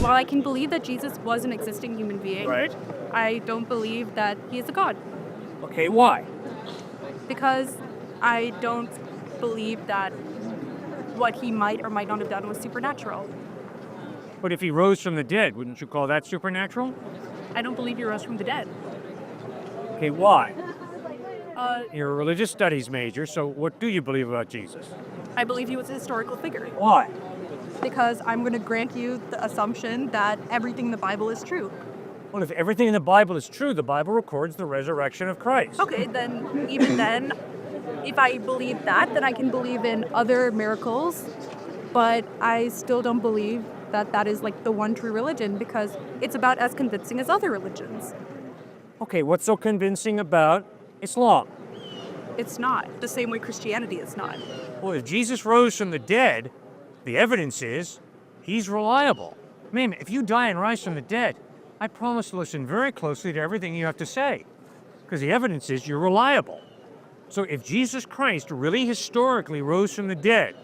while I can believe that Jesus was an existing human being, Right. I don't believe that he is a god. Okay, why? Because I don't believe that what he might or might not have done was supernatural. But if he rose from the dead, wouldn't you call that supernatural? I don't believe he rose from the dead. Okay, why? Uh, You're a religious studies major, so what do you believe about Jesus? I believe he was a historical figure. Why? Because I'm going to grant you the assumption that everything in the Bible is true. Well, if everything in the Bible is true, the Bible records the resurrection of Christ. Okay, then, even then, if I believe that, then I can believe in other miracles, but I still don't believe that that is like the one true religion because it's about as convincing as other religions. Okay, what's so convincing about Islam? It's not. The same way Christianity is not. Well, if Jesus rose from the dead, the evidence is he's reliable. Man, if you die and rise from the dead, I promise to listen very closely to everything you have to say, because the evidence is you're reliable. So if Jesus Christ really historically rose from the dead,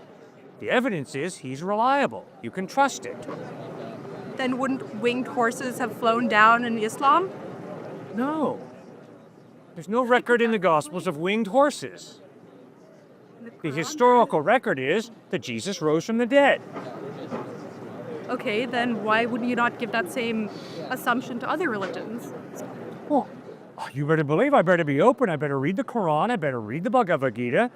the evidence is he's reliable. You can trust it. Then wouldn't winged horses have flown down in Islam? No. There's no record in the Gospels of winged horses. The historical record is that Jesus rose from the dead. Okay, then why would you not give that same assumption to other religions? Well, you better believe I better be open. I better read the Quran. I better read the Bhagavad Gita.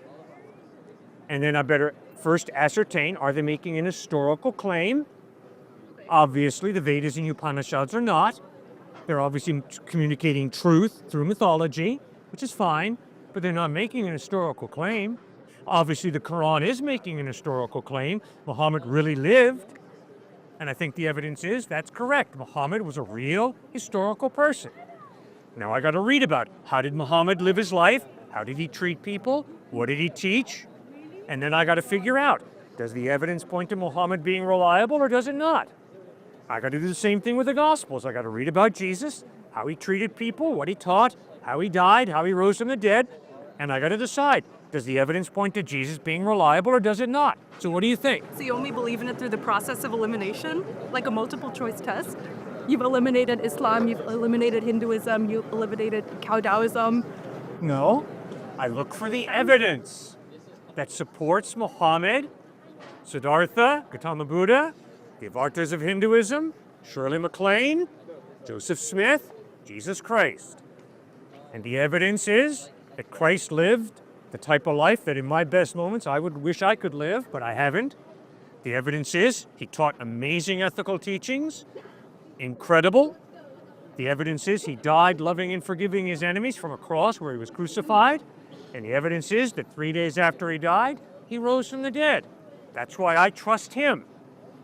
And then I better first ascertain, are they making an historical claim? Obviously, the Vedas and Upanishads are not. They're obviously communicating truth through mythology, which is fine, but they're not making an historical claim. Obviously, the Quran is making an historical claim. Muhammad really lived. And I think the evidence is that's correct. Muhammad was a real historical person. Now I got to read about it. How did Muhammad live his life? How did he treat people? What did he teach? And then I got to figure out, does the evidence point to Muhammad being reliable or does it not? I got to do the same thing with the Gospels. I got to read about Jesus, how he treated people, what he taught, how he died, how he rose from the dead, and I got to decide, does the evidence point to Jesus being reliable or does it not? So what do you think? So you only believe in it through the process of elimination, like a multiple choice test? You've eliminated Islam, you've eliminated Hinduism, you've eliminated Cow Taoism. No, I look for the evidence that supports Muhammad, Siddhartha, Gautama Buddha, the avatars of Hinduism, Shirley MacLaine, Joseph Smith, Jesus Christ. And the evidence is that Christ lived the type of life that in my best moments I would wish I could live, but I haven't. The evidence is he taught amazing ethical teachings, incredible. The evidence is he died loving and forgiving his enemies from a cross where he was crucified. And the evidence is that 3 days after he died, he rose from the dead. That's why I trust him.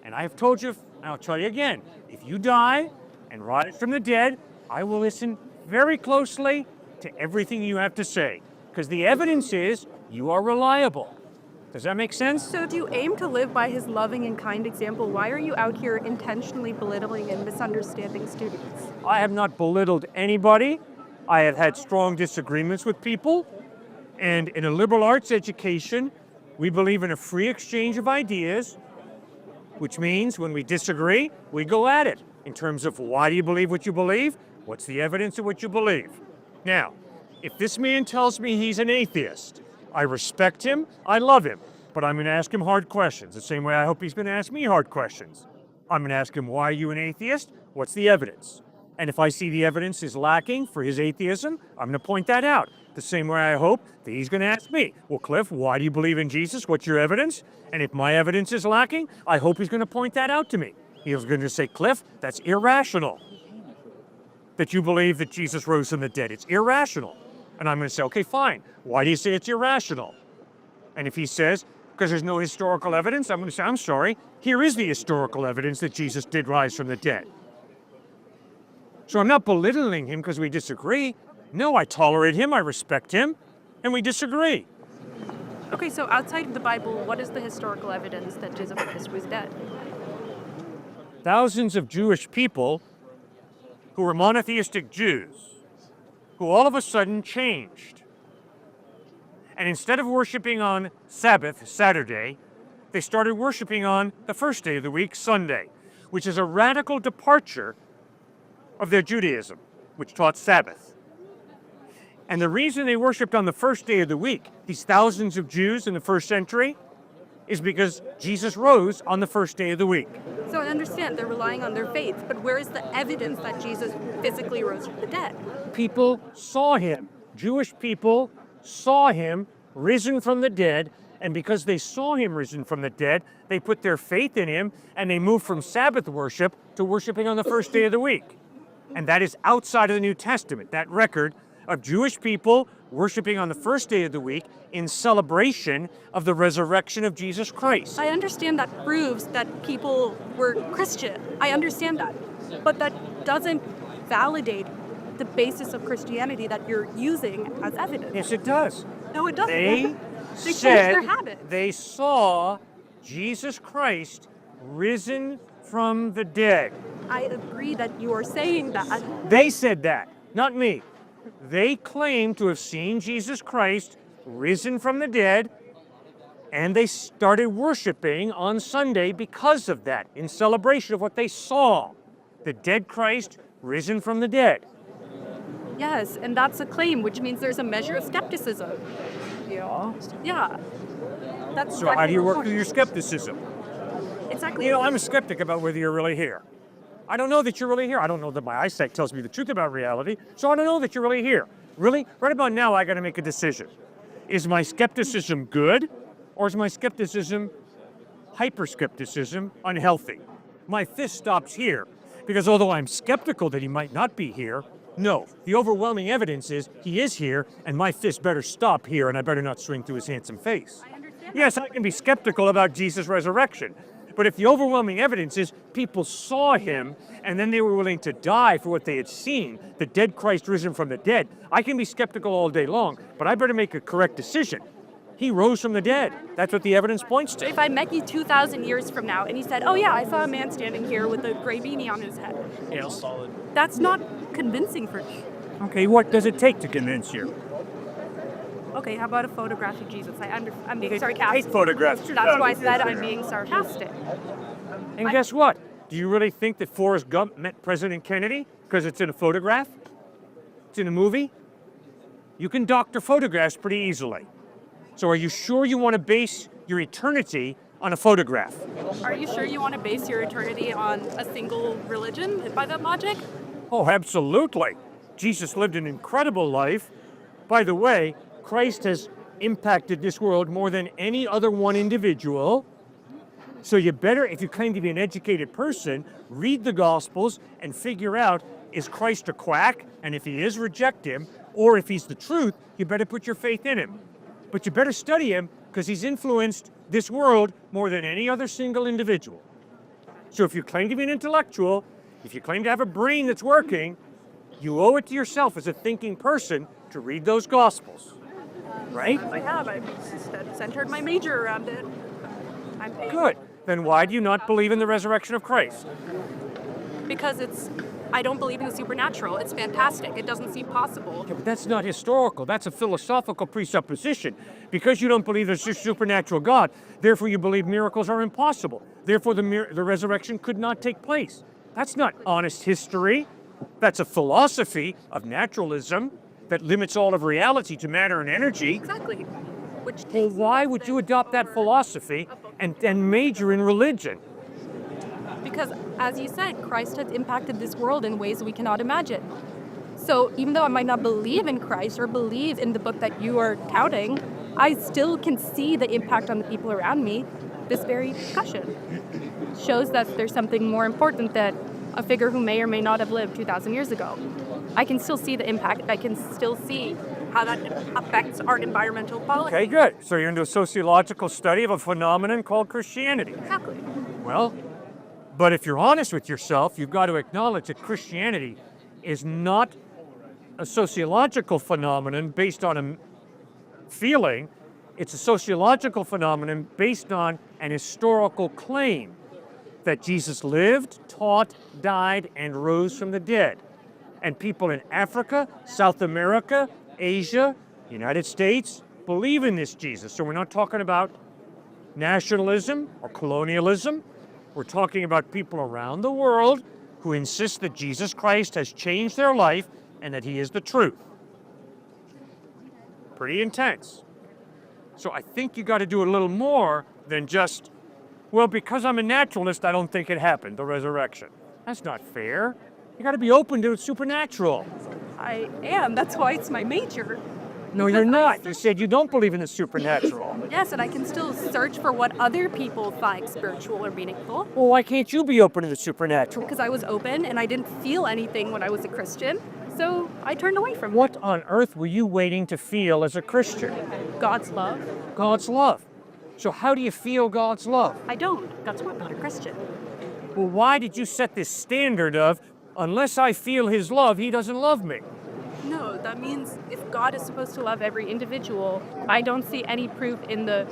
And I have told you, and I'll tell you again, if you die and rise from the dead, I will listen very closely to everything you have to say. Because the evidence is you are reliable. Does that make sense? So if you aim to live by his loving and kind example, why are you out here intentionally belittling and misunderstanding students? I have not belittled anybody. I have had strong disagreements with people. And in a liberal arts education, we believe in a free exchange of ideas, which means when we disagree, we go at it in terms of why do you believe what you believe? What's the evidence of what you believe? Now, if this man tells me he's an atheist, I respect him, I love him, but I'm going to ask him hard questions, the same way I hope he's going to ask me hard questions. I'm going to ask him, why are you an atheist? What's the evidence? And if I see the evidence is lacking for his atheism, I'm going to point that out. The same way I hope that he's going to ask me, well, Cliff, why do you believe in Jesus? What's your evidence? And if my evidence is lacking, I hope he's going to point that out to me. He's going to say, Cliff, that's irrational that you believe that Jesus rose from the dead. It's irrational. And I'm going to say, okay, fine. Why do you say it's irrational? And if he says, because there's no historical evidence, I'm going to say, I'm sorry, here is the historical evidence that Jesus did rise from the dead. So I'm not belittling him because we disagree. No, I tolerate him, I respect him, and we disagree. Okay, so outside of the Bible, what is the historical evidence that Jesus Christ was dead? Thousands of Jewish people who were monotheistic Jews, who all of a sudden changed. And instead of worshiping on Sabbath, Saturday, they started worshiping on the first day of the week, Sunday, which is a radical departure of their Judaism, which taught Sabbath. And the reason they worshipped on the first day of the week, these thousands of Jews in the first century, is because Jesus rose on the first day of the week. So I understand they're relying on their faith, but where is the evidence that Jesus physically rose from the dead? People saw him. Jewish people saw him risen from the dead, and because they saw him risen from the dead, they put their faith in him, and they moved from Sabbath worship to worshiping on the first day of the week. And that is outside of the New Testament, that record of Jewish people worshiping on the first day of the week in celebration of the resurrection of Jesus Christ. I understand that proves that people were Christian. I understand that. But that doesn't validate the basis of Christianity that you're using as evidence. Yes, it does. No, it doesn't. They changed said their habits. they saw Jesus Christ risen from the dead. I agree that you are saying that. They said that, not me. They claimed to have seen Jesus Christ risen from the dead, and they started worshiping on Sunday because of that, in celebration of what they saw, the dead Christ risen from the dead. Yes, and that's a claim, which means there's a measure of skepticism. Yeah. That's So how do you work through your skepticism? Exactly. You know, I'm a skeptic about whether you're really here. I don't know that you're really here. I don't know that my eyesight tells me the truth about reality, so I don't know that you're really here. Really? Right about now, I got to make a decision. Is my skepticism good, or is my skepticism, hyper-skepticism, unhealthy? My fist stops here, because although I'm skeptical that he might not be here, no, the overwhelming evidence is he is here, and my fist better stop here, and I better not swing through his handsome face. I understand. Yes, I can be skeptical about Jesus' resurrection, but if the overwhelming evidence is people saw him and then they were willing to die for what they had seen, the dead Christ risen from the dead, I can be skeptical all day long, but I better make a correct decision. He rose from the dead. That's what the evidence points to. If I met you 2,000 years from now and you said, oh yeah, I saw a man standing here with a gray beanie on his head. Yeah. That's not convincing for me. Okay, what does it take to convince you? Okay, how about a photograph of Jesus? I'm being I sarcastic. hate photographs. That's why I said I'm being sarcastic. And guess what? Do you really think that Forrest Gump met President Kennedy because it's in a photograph? It's in a movie? You can doctor photographs pretty easily. So are you sure you want to base your eternity on a photograph? Are you sure you want to base your eternity on a single religion by that logic? Oh, absolutely. Jesus lived an incredible life. By the way, Christ has impacted this world more than any other one individual. So you better, if you claim to be an educated person, read the Gospels and figure out, is Christ a quack? And if he is, reject him. Or if he's the truth, you better put your faith in him. But you better study him because he's influenced this world more than any other single individual. So if you claim to be an intellectual, if you claim to have a brain that's working, you owe it to yourself as a thinking person to read those Gospels. Right? I have. I've centered my major around it. Good. Then why do you not believe in the resurrection of Christ? Because I don't believe in the supernatural. It's fantastic. It doesn't seem possible. Yeah, but that's not historical. That's a philosophical presupposition. Because you don't believe there's a supernatural God, therefore you believe miracles are impossible. Therefore the resurrection could not take place. That's not honest history. That's a philosophy of naturalism that limits all of reality to matter and energy. Exactly. Well, why would you adopt that philosophy and major in religion? Because, as you said, Christ has impacted this world in ways we cannot imagine. So even though I might not believe in Christ or believe in the book that you are touting, I still can see the impact on the people around me. This very discussion shows that there's something more important than a figure who may or may not have lived 2,000 years ago. I can still see the impact. I can still see how that affects our environmental policy. Okay, good. So you're into a sociological study of a phenomenon called Christianity. Exactly. Well, but if you're honest with yourself, you've got to acknowledge that Christianity is not a sociological phenomenon based on a feeling. It's a sociological phenomenon based on an historical claim that Jesus lived, taught, died, and rose from the dead. And people in Africa, South America, Asia, United States believe in this Jesus. So we're not talking about nationalism or colonialism. We're talking about people around the world who insist that Jesus Christ has changed their life and that he is the truth. Pretty intense. So I think you got to do a little more than just, well, because I'm a naturalist, I don't think it happened, the resurrection. That's not fair. You got to be open to the supernatural. I am. That's why it's my major. No, you're not. You said you don't believe in the supernatural. Yes, and I can still search for what other people find spiritual or meaningful. Well, why can't you be open to the supernatural? Because I was open and I didn't feel anything when I was a Christian, so I turned away from What on earth were you waiting to feel as a Christian? God's love. God's love. So how do you feel God's love? I don't. That's why I'm not a Christian. Well, why did you set this standard of, unless I feel his love, he doesn't love me? No, that means if God is supposed to love every individual, I don't see any proof in the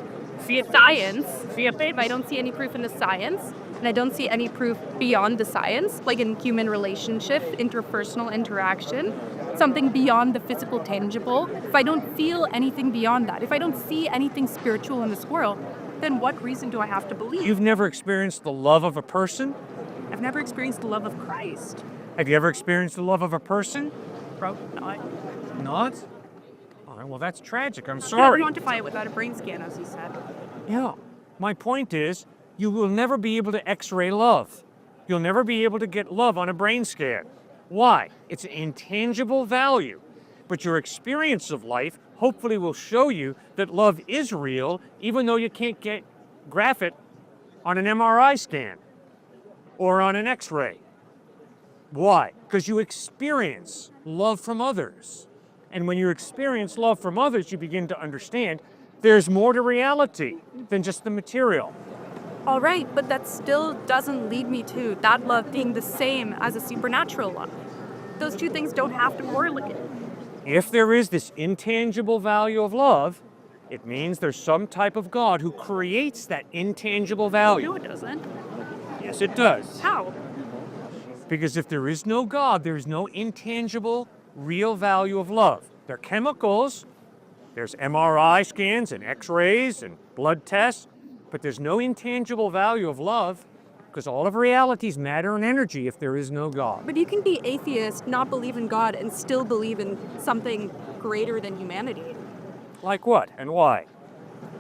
science. If I don't see any proof in the science, and I don't see any proof beyond the science, like in human relationship, interpersonal interaction, something beyond the physical tangible, if I don't feel anything beyond that, if I don't see anything spiritual in this world, then what reason do I have to believe? You've never experienced the love of a person? I've never experienced the love of Christ. Have you ever experienced the love of a person? Probably not. Not? All right, well, that's tragic. I'm I sorry. don't quantify it without a brain scan, as he said. Yeah. My point is, you will never be able to x-ray love. You'll never be able to get love on a brain scan. Why? It's an intangible value. But your experience of life hopefully will show you that love is real, even though you can't graph it on an MRI scan or on an x-ray. Why? Because you experience love from others. And when you experience love from others, you begin to understand there's more to reality than just the material. All right, but that still doesn't lead me to that love being the same as a supernatural love. Those two things don't have to correlate. If there is this intangible value of love, it means there's some type of God who creates that intangible value. No, it doesn't. Yes, it does. How? Because if there is no God, there is no intangible, real value of love. There are chemicals, there's MRI scans and x-rays and blood tests, but there's no intangible value of love because all of reality is matter and energy if there is no God. But you can be atheist, not believe in God, and still believe in something greater than humanity. Like what and why?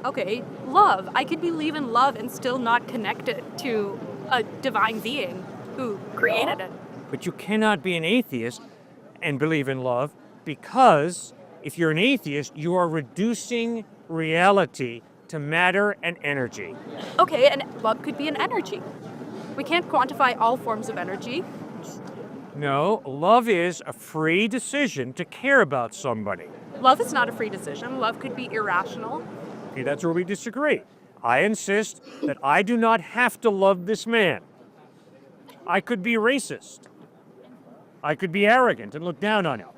Okay, love. I could believe in love and still not connect it to a divine being who created it. But you cannot be an atheist and believe in love because if you're an atheist, you are reducing reality to matter and energy. Okay, and love could be an energy. We can't quantify all forms of energy. No, love is a free decision to care about somebody. Love is not a free decision. Love could be irrational. Okay, that's where we disagree. I insist that I do not have to love this man. I could be racist. I could be arrogant and look down on him.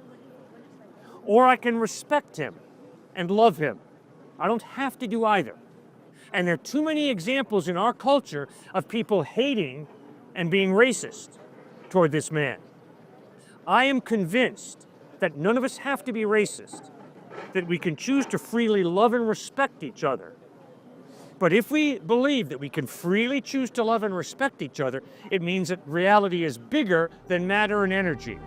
Or I can respect him and love him. I don't have to do either. And there are too many examples in our culture of people hating and being racist toward this man. I am convinced that none of us have to be racist, that we can choose to freely love and respect each other. But if we believe that we can freely choose to love and respect each other, it means that reality is bigger than matter and energy.